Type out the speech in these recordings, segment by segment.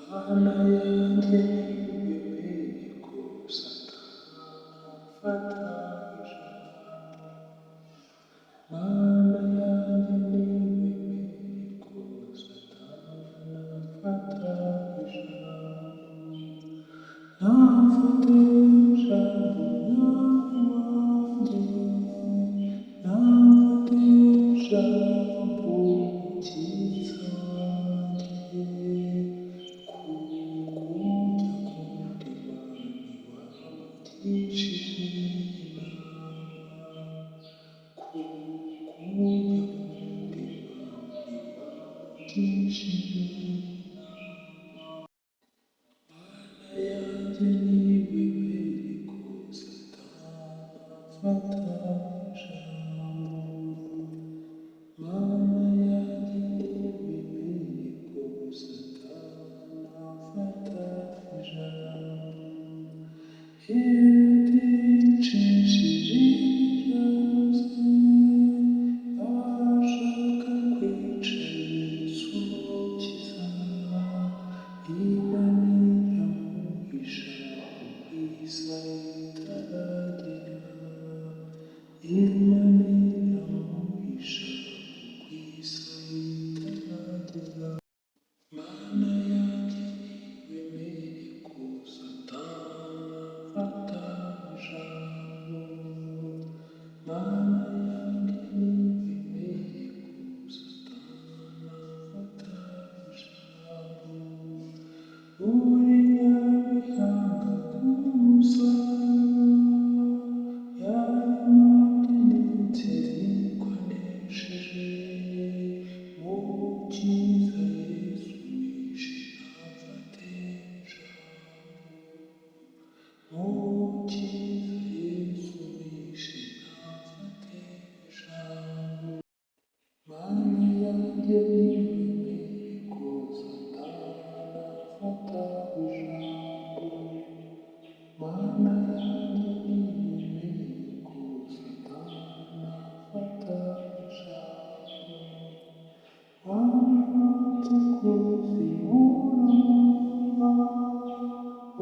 Mana yanjye wemeye ko Satani afata ijambo. Mana yanjye wemeye ko Satani afata ijambo. Ntafate ijambo mwami wanjye, ntafate ijambo mukiza wanjye. Mana yanjye wemeye ko Satani afata ijambo. Mana yanjye wemeye ko Satani afata ijambo. Uri Nyabihanga nk'umusaraba, yaremye ndetse kwanesheje. Mukiza Yesu wishe ntafate ijambo. Mukiza Yesu wishe ntafate ijambo. Mana yanjye wemeye ko Satani afata ijambo. Mana yanjye wemeye ko Satani afata ijambo. Wamanutse ku isi urabona,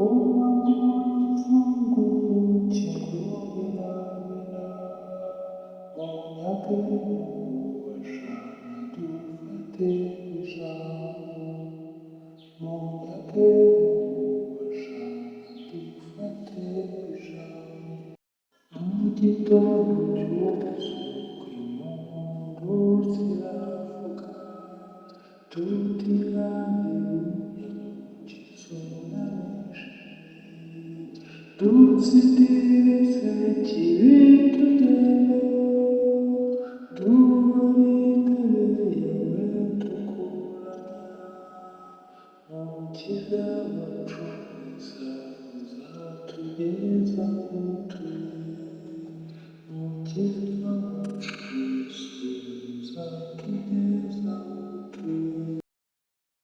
uwaguye imfunguzo kirabera. Munyage ububasha dufate ijambo. Munyage ububasha dufate ijambo. Mu gitondo cy'ubuzuku impundu ziravuga, tuti haleluya mukiza uraneshe. Dutsindire sekibi tugende, duhore imbere yawe tukuramya. Mukiza wacu mwiza uzatugeza aho turi. Mukiza